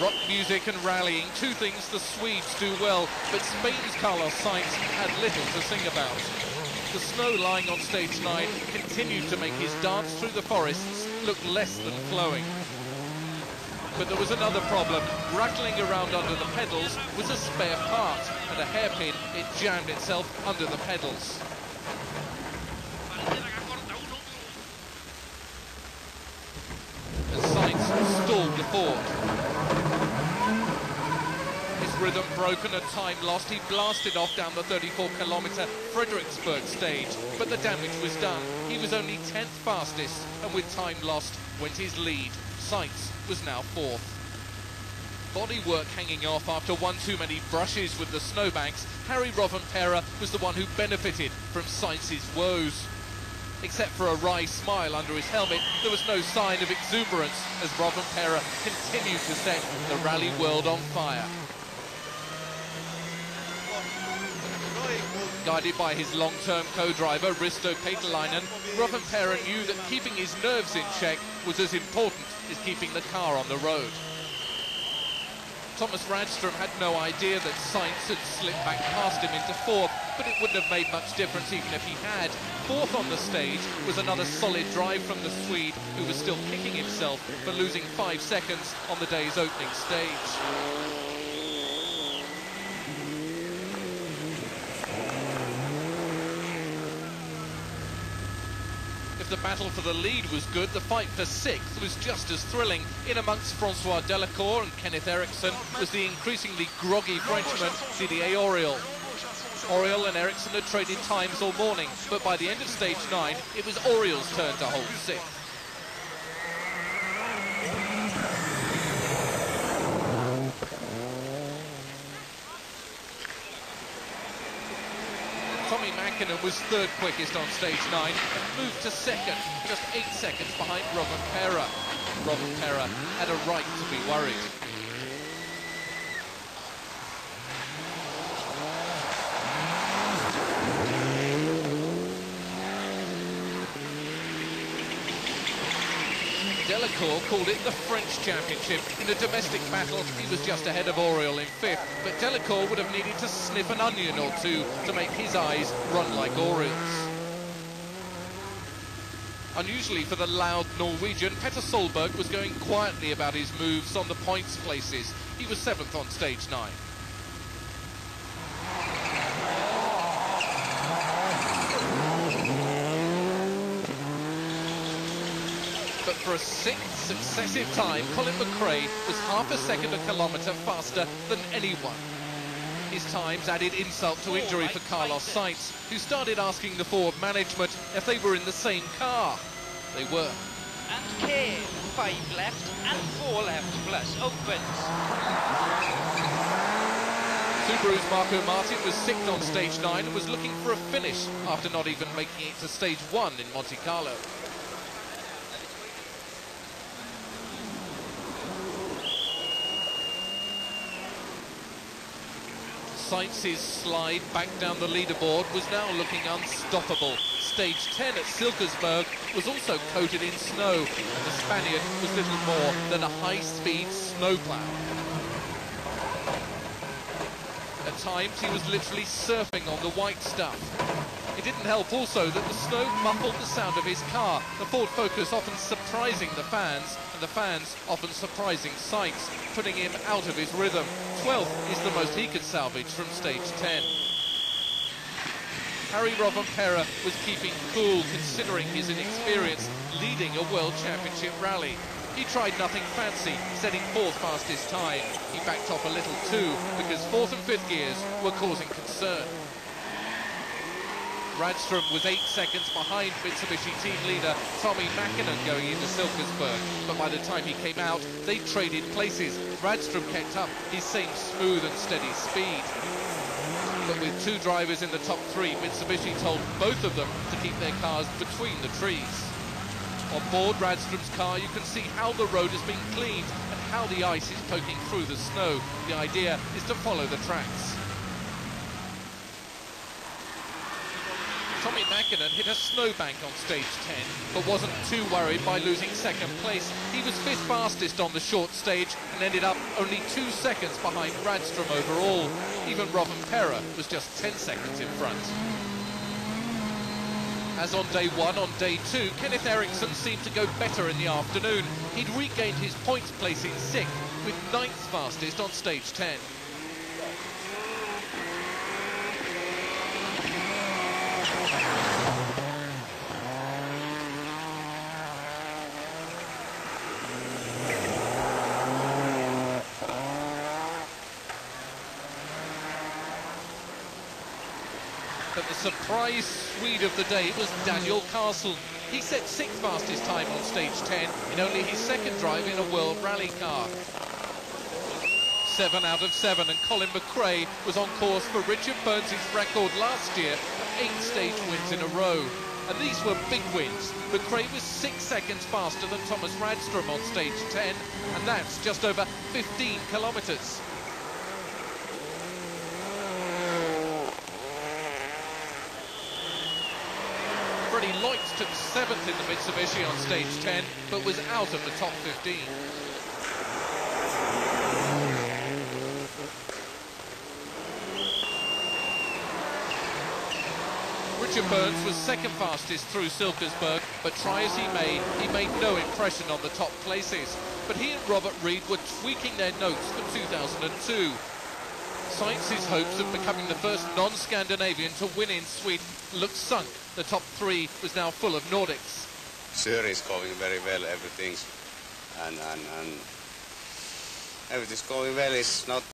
Rock music and rallying, two things the Swedes do well, but Spain's Carlos Sainz had little to sing about. The snow lying on stage 9 continued to make his dance through the forests look less than flowing. But there was another problem. Rattling around under the pedals was a spare part. At a hairpin, it jammed itself under the pedals. And Sainz stalled the Ford. His rhythm broken and time lost, he blasted off down the 34-kilometre Frederiksberg stage, but the damage was done. He was only 10th fastest, and with time lost, went his lead. Sainz was now 4th. Bodywork hanging off after one too many brushes with the snowbanks, Harry Rovanperä was the one who benefited from Sainz's woes. Except for a wry smile under his helmet, there was no sign of exuberance as Rovanperä continued to set the rally world on fire. Guided by his long-term co-driver, Risto Petalainen, Rovanperä knew that keeping his nerves in check was as important as keeping the car on the road. Thomas Radstrom had no idea that Sainz had slipped back past him into 4th, but it wouldn't have made much difference even if he had. 4th on the stage was another solid drive from the Swede, who was still kicking himself for losing 5 seconds on the day's opening stage. If the battle for the lead was good, the fight for 6th was just as thrilling. In amongst Francois Delacour and Kenneth Eriksson was the increasingly groggy Frenchman Didier Auriol. Auriol and Eriksson had traded times all morning, but by the end of stage 9, it was Auriol's turn to hold 6th. Tommy Mäkinen was 3rd quickest on stage 9 and moved to 2nd, just 8 seconds behind Rovanperä. Rovanperä had a right to be worried. Delacour called it the French Championship. In a domestic battle, he was just ahead of Auriol in 5th, but Delacour would have needed to sniff an onion or two to make his eyes run like Auriol's. Unusually for the loud Norwegian, Petter Solberg was going quietly about his moves on the points places. He was 7th on stage 9. But for a 6th successive time, Colin McRae was half a second a kilometre faster than anyone. His times added insult to injury for Carlos Sainz, who started asking the Ford management if they were in the same car. They were. And K, 5 left and 4 left plus opens. Subaru's Marco Martin was 6th on stage 9 and was looking for a finish after not even making it to stage 1 in Monte Carlo. Sainz's slide back down the leaderboard was now looking unstoppable. Stage 10 at Silkersberg was also coated in snow, and the Spaniard was little more than a high-speed snowplow. At times he was literally surfing on the white stuff. It didn't help also that the snow muffled the sound of his car, the Ford Focus often surprising the fans, and the fans often surprising Sainz, putting him out of his rhythm. 12th is the most he could salvage from stage 10. Harry Rovanperä was keeping cool considering his inexperience leading a World Championship rally. He tried nothing fancy, setting 4th fastest time. He backed off a little too, because 4th and 5th gears were causing concern. Radstrom was 8 seconds behind Mitsubishi team leader Tommi Mäkinen going into Silkersberg, but by the time he came out, they traded places. Radstrom kept up his same smooth and steady speed. But with 2 drivers in the top 3, Mitsubishi told both of them to keep their cars between the trees. On board Radstrom's car, you can see how the road has been cleaned and how the ice is poking through the snow. The idea is to follow the tracks. Tommy Mäkinen hit a snowbank on stage 10, but wasn't too worried by losing second place. He was fifth fastest on the short stage and ended up only 2 seconds behind Radstrom overall. Even Rovanperä was just 10 seconds in front. As on day one, on day two, Kenneth Eriksson seemed to go better in the afternoon. He'd regained his points placing 6th, with 9th fastest on stage 10. But the surprise Swede of the day was Daniel Carlsson. He set 6th fastest time on stage 10 in only his second drive in a World Rally car. 7 out of 7, and Colin McRae was on course for Richard Burns' record last year of 8 stage wins in a row. And these were big wins. McRae was 6 seconds faster than Thomas Radstrom on stage 10, and that's just over 15 kilometres. Freddie Loitz took 7th in the Mitsubishi on stage 10, but was out of the top 15. Richard Burns was second fastest through Silkersberg, but try as he made no impression on the top places. But he and Robert Reid were tweaking their notes for 2002. Sainz's hopes of becoming the first non-Scandinavian to win in Sweden looked sunk. The top 3 was now full of Nordics. Sure is going very well, everything's going well. It's not